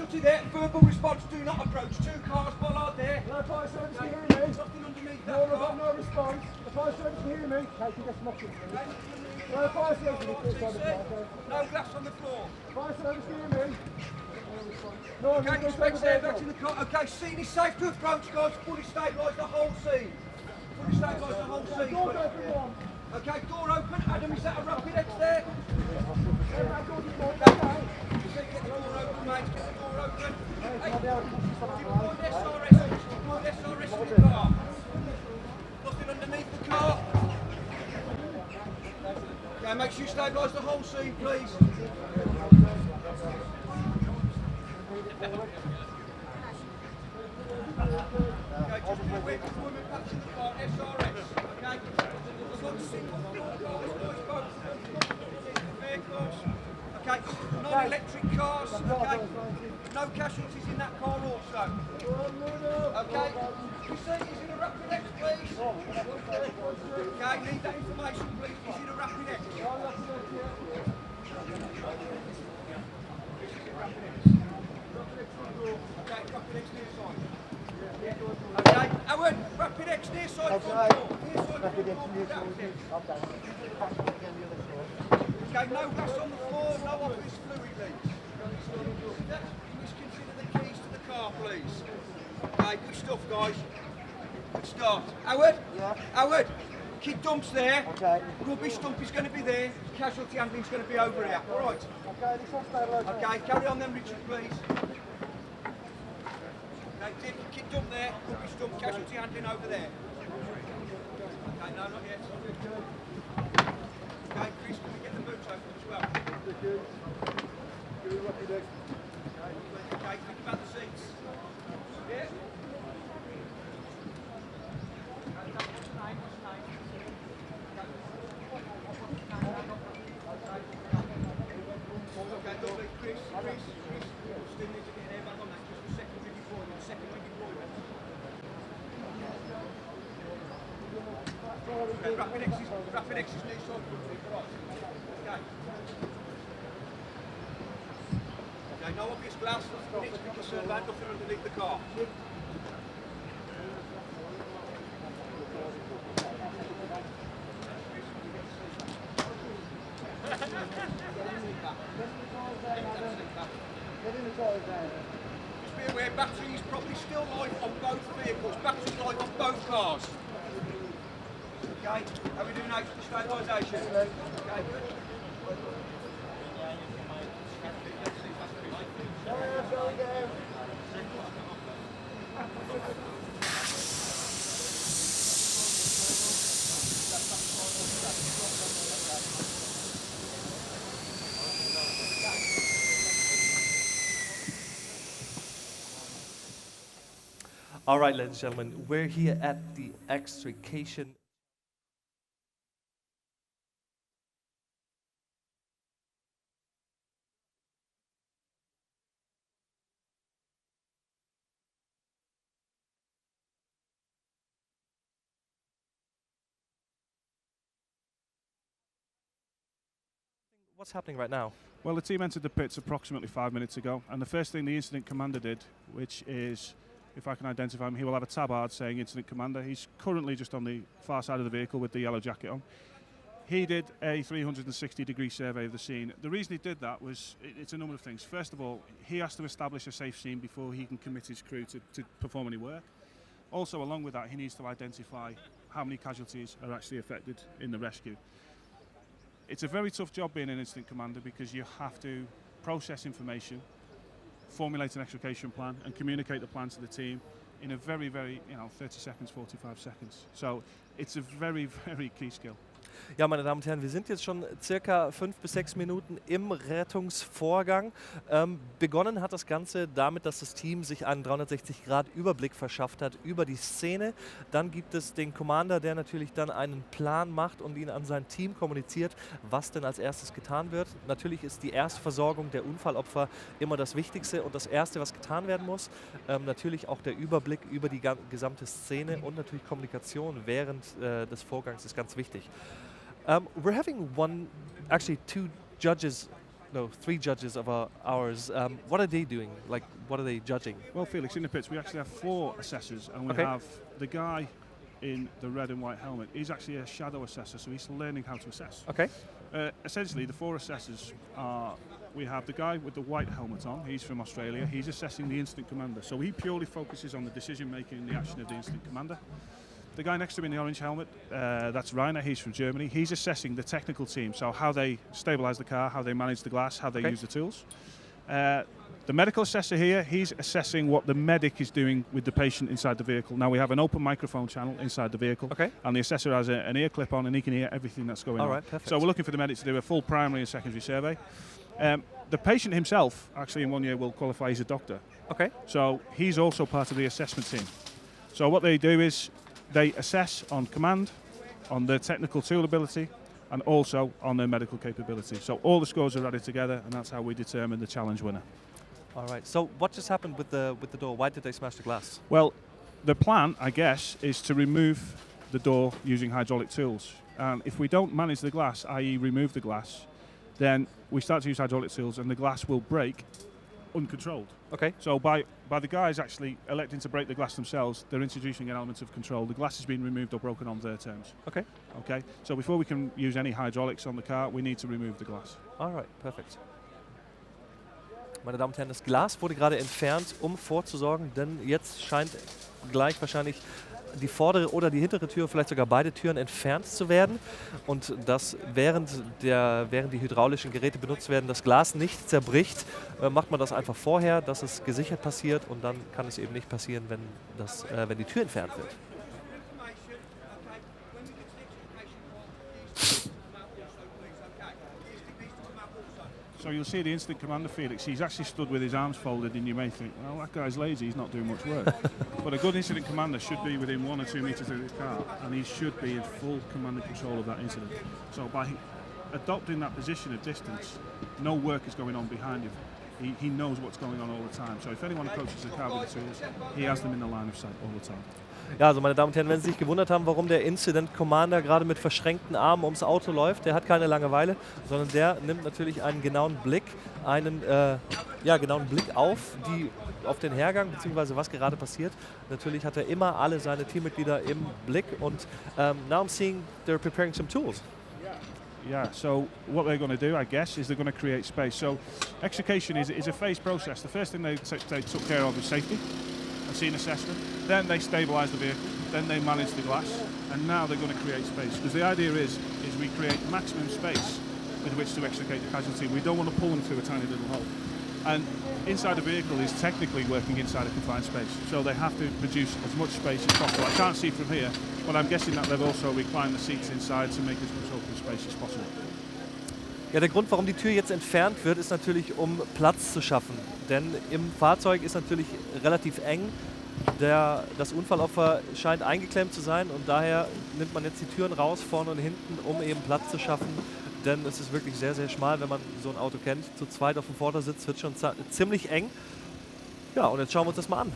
Casualty there, verbal response, do not approach. 2 cars, bollard there. No fire service, can you hear me? Nothing underneath No, that I've car. got no response. The fire service can hear me. Okay, you just knock it. No fire service can hear me. No glass on the floor. Fire service can hear me. No, I'm Okay, going to inspect the there, vehicle. back in the car. Okay, scene is safe to approach, guys. Fully stabilise the whole scene. Fully stabilise the whole scene. Doors open one. Okay, door open. Adam, is that a rapid X there? That door's open. Okay. Get the door open, mate. Get the door open. Hey, deployed SRS. Deployed SRS in the car. Nothing underneath the car. Okay, make sure you stabilise the whole scene, please. Okay, just be aware deployment patch in the car, SRS. Okay? It's not single floor cars, boys, both. Vehicles. Okay, non-electric cars. Okay. No casualties in that car also. Okay. You see, is it a rapid X, please? Okay, need that information, please. Is it a rapid X? Okay, rapid X near side. Okay, Howard, rapid X near side front door. Near side front door. Okay, no gas on the floor, no office fluid leaks. Please consider the keys to the car, please. Okay, good stuff, guys. Good start. Howard? Yeah? Howard, kid dump's there. Okay. Rubbish dump is going to be there. Casualty handling's going to be over here. All right. Okay, this one's stabilised. Okay, carry on then, Richard, please. Okay, kid dump there. Rubbish dump, casualty handling over there. Okay, no, not yet. Okay, Chris, can we get the boots open as well? Okay, think about the seats. Yeah? Okay, lovely. Chris, still need to get an air back on that, just a secondary deployment, Okay, rapid X is near side, right. Okay. Okay, no obvious glass, we need to be concerned about nothing underneath the car. Just be aware, battery is probably still live on both vehicles. Battery live on both cars. Okay, how are we doing now for stabilisation? Okay, good. All right, ladies and gentlemen, we're here at the Extrication. What's happening right now? Well, the team entered the pits approximately 5 minutes ago, and the first thing the incident commander did, which is, if I can identify him, he will have a tabard saying incident commander. He's currently just on the far side of the vehicle with the yellow jacket on. He did a 360-degree survey of the scene. The reason he did that was, it's a number of things. First of all, he has to establish a safe scene before he can commit his crew to perform any work. Also, along with that, he needs to identify how many casualties are actually affected in the rescue. It's a very tough job being an incident commander because you have to process information, formulate an extrication plan, and communicate the plan to the team in a very, 30 seconds, 45 seconds. So it's a very, very key skill. Ja, meine Damen und Herren, wir sind jetzt schon circa 5 bis 6 Minuten im Rettungsvorgang. Begonnen hat das Ganze damit, dass das Team sich einen 360-Grad-Überblick verschafft hat über die Szene. Dann gibt es den Commander, der natürlich dann einen Plan macht und ihn an sein Team kommuniziert, was denn als erstes getan wird. Natürlich ist die Erstversorgung der Unfallopfer immer das Wichtigste und das Erste, was getan werden muss. Natürlich auch der Überblick über die gesamte Szene und natürlich Kommunikation während des Vorgangs ist ganz wichtig. We're having two judges no, 3 judges of ours. What are they doing? Like, what are they judging? Well, Felix, in the pits, we actually have 4 assessors, and we Okay. have the guy in the red and white helmet. He's actually a shadow assessor, so he's learning how to assess. Okay. Essentially, the 4 assessors are, we have the guy with the white helmet on, he's from Australia, he's assessing the incident commander. So he purely focuses on the decision making and the action of the incident commander. The guy next to him in the orange helmet, that's Rainer, he's from Germany. He's assessing the technical team, so how they stabilize the car, how they manage the glass, how they use the tools. The medical assessor here, he's assessing what the medic is doing with the patient inside the vehicle. Now we have an open microphone channel inside the vehicle, and the assessor has an ear clip on and he can hear everything that's going on. All right, perfect. So we're looking for the medic to do a full primary and secondary survey. The patient himself, actually in 1 year, will qualify as a doctor. Okay. So he's also part of the assessment team. So what they do is they assess on command, on their technical tool ability, and also on their medical capability. So all the scores are added together, and that's how we determine the challenge winner. All right. So what just happened with the door? Why did they smash the glass? Well, the plan, I guess, is to remove the door using hydraulic tools. And if we don't manage the glass, i.e. remove the glass, then we start to use hydraulic tools and the glass will break uncontrolled. Okay. So by the guys actually electing to break the glass themselves, they're introducing an element of control. The glass is being removed or broken on their terms. Okay. Okay. So before we can use any hydraulics on the car, we need to remove the glass. All right, perfekt. Meine Damen und Herren, das Glas wurde gerade entfernt, um vorzusorgen, denn jetzt scheint gleich wahrscheinlich die vordere oder die hintere Tür, vielleicht sogar beide Türen entfernt zu werden. Und das während die hydraulischen Geräte benutzt werden, das Glas nicht zerbricht, macht man das einfach vorher, dass es gesichert passiert und dann kann es eben nicht passieren, wenn die Tür entfernt wird. So you'll see the incident commander, Felix, he's actually stood with his arms folded and you may think, well, that guy's lazy, he's not doing much work. But a good incident commander should be within 1 or 2 meters of the car and he should be in full command and control of that incident. So by adopting that position of distance, no work is going on behind him. He knows what's going on all the time. So if anyone approaches the car with the tools, he has them in the line of sight all the time. Ja, also meine Damen und Herren, wenn Sie sich gewundert haben, warum der Incident Commander gerade mit verschränkten Armen ums Auto läuft, der hat keine Langeweile, sondern der nimmt natürlich einen genauen Blick, auf den Hergang bzw. was gerade passiert. Natürlich hat er immer alle seine Teammitglieder im Blick und now I'm seeing they're preparing some tools. Yeah, so what they're going to do, I guess, is they're going to create space. So extrication is a phased process. The first thing they took care of is safety, a scene assessment. Then they stabilise the vehicle. Then they manage the glass. And now they're going to create space. Because the idea is we create maximum space with which to extricate the casualty. We don't want to pull them through a tiny little hole. And inside the vehicle is technically working inside a confined space. So they have to produce as much space as possible. I can't see from here, but I'm guessing that they've also reclined the seats inside to make as much open space as possible. Ja, der Grund, warum die Tür jetzt entfernt wird, ist natürlich, um Platz zu schaffen. Denn im Fahrzeug ist natürlich relativ eng. Das Unfallopfer scheint eingeklemmt zu sein und daher nimmt man jetzt die Türen raus, vorne und hinten, um eben Platz zu schaffen. Denn es ist wirklich sehr, sehr schmal, wenn man so ein Auto kennt. Zu zweit auf dem Vordersitz wird schon ziemlich eng. Ja, und jetzt schauen wir uns das mal an.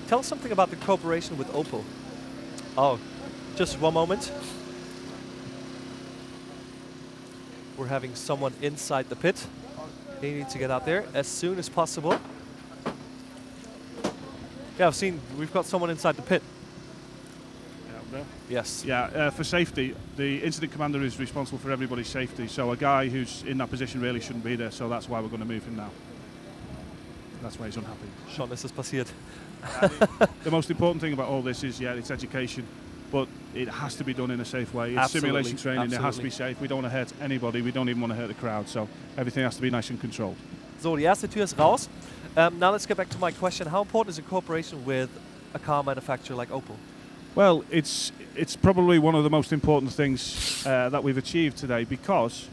Tell us something about the cooperation with Opel. Oh, just one moment. We're having someone inside the pit. They need to get out there as soon as possible. Yeah, we've got someone inside the pit. There? Yes. Yeah, for safety, the incident commander is responsible for everybody's safety. So a guy who's in that position really shouldn't be there. So that's why we're going to move him now. That's why he's unhappy. Schon ist es passiert. The most important thing about all this is, it's education, but it has to be done in a safe way. It's Absolutely. simulation training, It has to be safe. We don't want to hurt anybody, we don't even want to hurt the crowd, so everything has to be nice and controlled. So, die erste Tür ist raus. Now let's get back to my question. How important is a cooperation with a car manufacturer like Opel? Well, it's probably one of the most important things that we've achieved today, because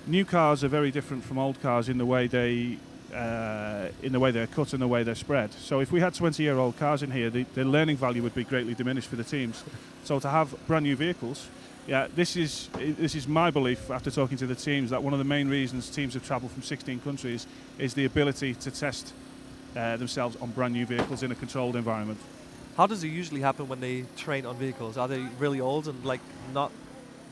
new cars are very different from old cars in the way they in the way they're cut and the way they're spread. So if we had 20-year-old cars in here, the learning value would be greatly diminished for the teams. So to have brand new vehicles, yeah, this is my belief after talking to the teams, that one of the main reasons teams have travelled from 16 countries is the ability to test themselves on brand new vehicles in a controlled environment. How does it usually happen when they train on vehicles? Are they really old and like not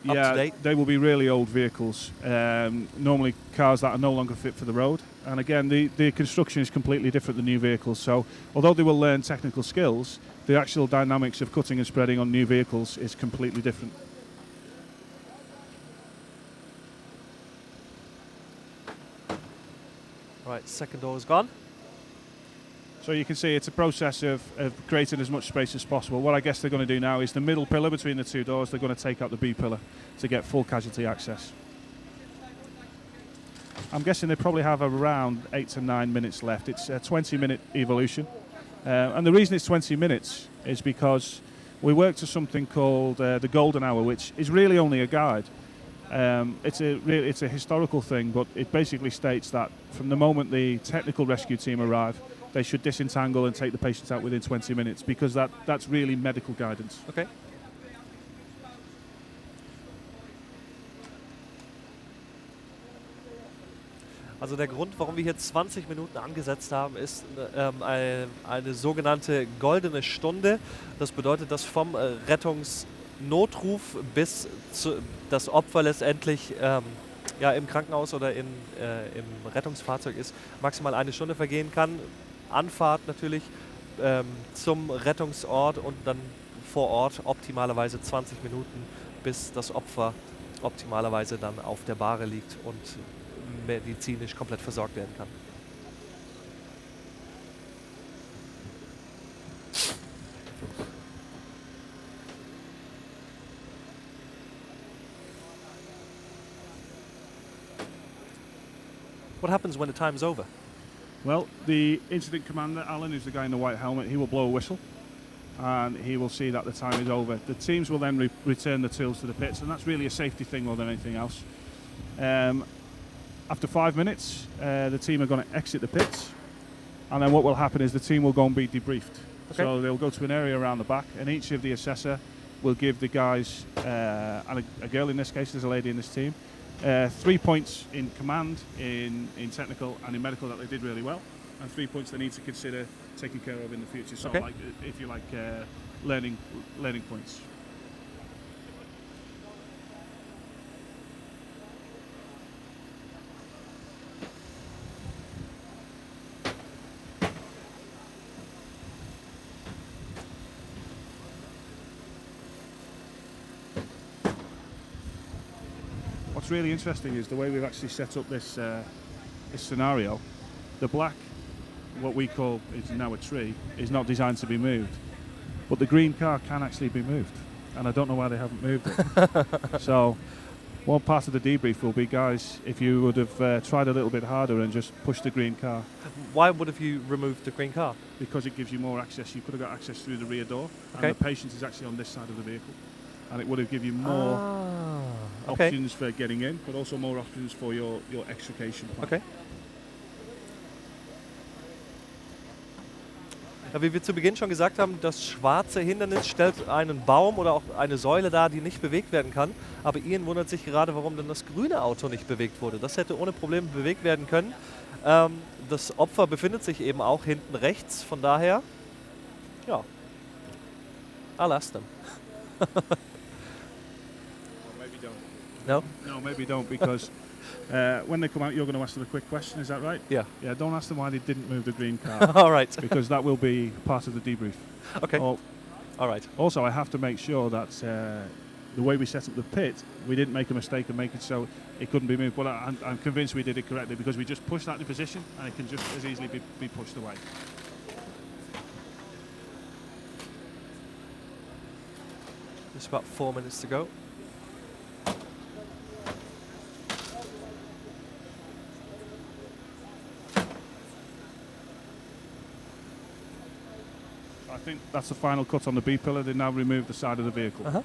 up to date? They will be really old vehicles. Normally cars that are no longer fit for the road. And again, the construction is completely different than new vehicles. So although they will learn technical skills, the actual dynamics of cutting and spreading on new vehicles is completely different. Right, second door is gone. So you can see it's a process of creating as much space as possible. What I guess they're going to do now is the middle pillar between the two doors, they're going to take out the B pillar to get full casualty access. I'm guessing they probably have around 8 to 9 minutes left. It's a 20-minute evolution. And the reason it's 20 minutes is because we work to something called the Golden Hour, which is really only a guide. It's a historical thing, but it basically states that from the moment the technical rescue team arrive, they should disentangle and take the patients out within 20 minutes, because that's really medical guidance. Okay. Also der Grund, warum wir hier 20 Minuten angesetzt haben, ist eine sogenannte goldene Stunde. Das bedeutet, dass vom Rettungsnotruf bis das Opfer letztendlich im Krankenhaus oder im Rettungsfahrzeug ist, maximal eine Stunde vergehen kann. Anfahrt natürlich zum Rettungsort und dann vor Ort optimalerweise 20 Minuten, bis das Opfer optimalerweise dann auf der Bahre liegt und medizinisch komplett versorgt werden kann. What happens when the time's over? Well, the incident commander, Alan, who's the guy in the white helmet, he will blow a whistle and he will see that the time is over. The teams will then return the tools to the pits, and that's really a safety thing more than anything else. After 5 minutes, the team are going to exit the pits, and then what will happen is the team will go and be debriefed. Okay. So they'll go to an area around the back, and each of the assessor will give the guys, and a girl in this case, there's a lady in this team, 3 points in command, in technical and in medical that they did really well, and 3 points they need to consider taking care of in the future. So, like, if you like, learning points. What's really interesting is the way we've actually set up this scenario. The black, what we call is now a tree, is not designed to be moved, but the green car can actually be moved, and I don't know why they haven't moved it. So one part of the debrief will be, guys, if you would have tried a little bit harder and just pushed the green car. Why would have you removed the green car? Because it gives you more access. You could have got access through the rear door, and the patient is actually on this side of the vehicle. And it would have given you more options for getting in, but also more options for your extrication plan. Okay. Ja, wie wir zu Beginn schon gesagt haben, das schwarze Hindernis stellt einen Baum oder auch eine Säule dar, die nicht bewegt werden kann. Aber Ian wundert sich gerade, warum denn das grüne Auto nicht bewegt wurde. Das hätte ohne Probleme bewegt werden können. Das Opfer befindet sich eben auch hinten rechts, von daher, ja, I'll ask them. No? No, maybe don't, because when they come out, you're going to ask them a quick question, is that right? Yeah. Yeah, don't ask them why they didn't move the green car. All right. Because that will be part of the debrief. Okay. All right. Also, I have to make sure that the way we set up the pit, we didn't make a mistake and make it so it couldn't be moved. But I'm convinced we did it correctly, because we just pushed that in position and it can just as easily be pushed away. Just about 4 minutes to go. I think that's the final cut on the B pillar. They now remove the side of the vehicle. Uh-huh.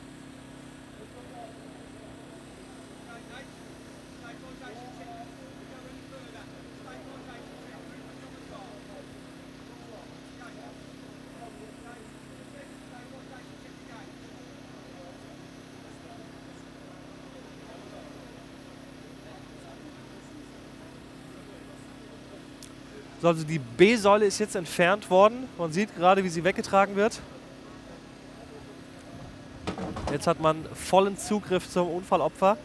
So, also die B-Säule ist jetzt entfernt worden. Man sieht gerade, wie sie weggetragen wird. Jetzt hat man vollen Zugriff zum Unfallopfer.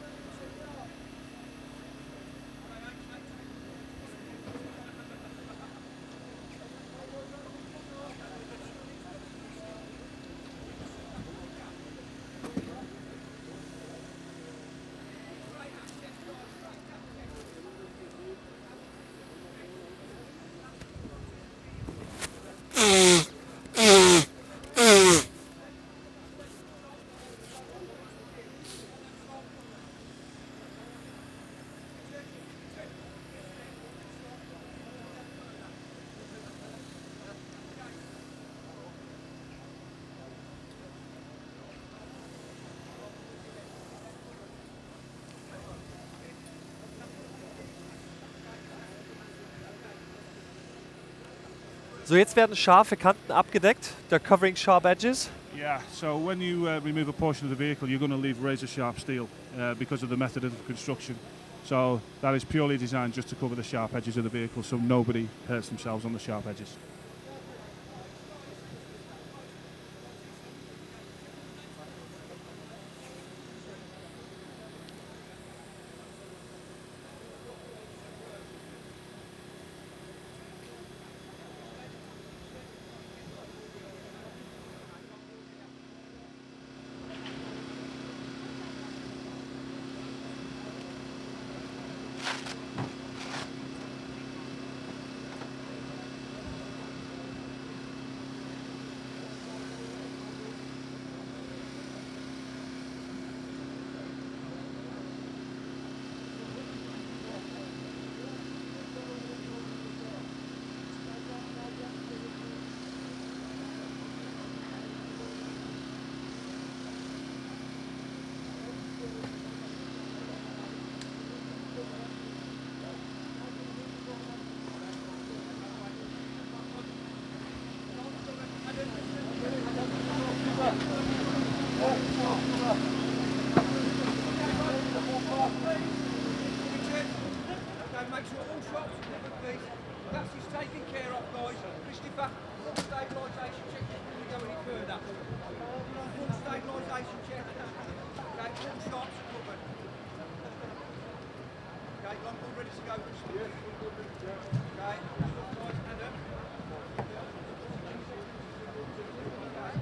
So, jetzt werden scharfe Kanten abgedeckt. They're covering sharp edges. Yeah, so when you remove a portion of the vehicle, you're going to leave razor sharp steel because of the method of construction. So that is purely designed just to cover the sharp edges of the vehicle so nobody hurts themselves on the sharp edges. Okay, make sure all shots are covered, please. That's just taken care of, guys. Christopher, stabilisation check before we go any further. Full stabilisation check. Okay, all shots are covered. Okay, long ball ready to go, Christopher. Okay, guys, hand up. Okay,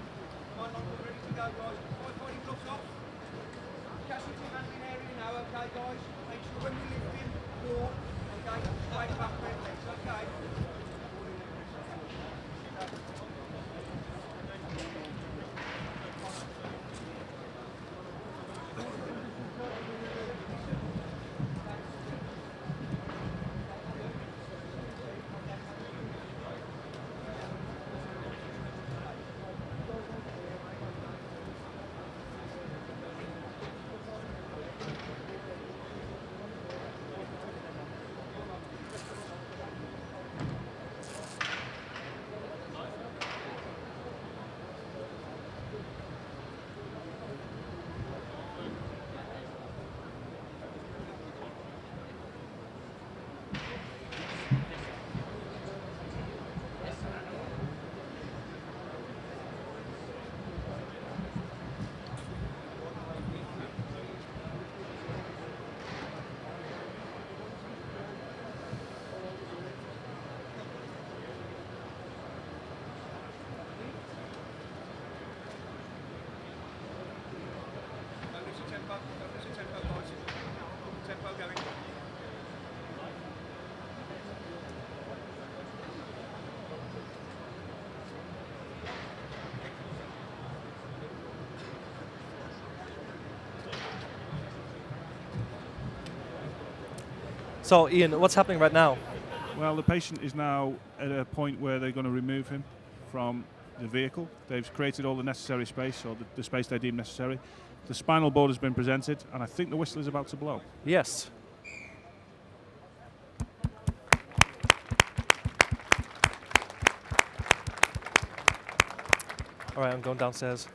come on, long ball ready to go, guys. Fighting gloves off. Casualty handling area now, okay, guys. Make sure when we lift in, walk. Okay, straight back, red legs, okay. Tempo going. So, Ian, what's happening right now? Well, the patient is now at a point where they're going to remove him from the vehicle. They've created all the necessary space, or the space they deem necessary. The spinal board has been presented, and I think the whistle is about to blow. Yes. All right, I'm going downstairs.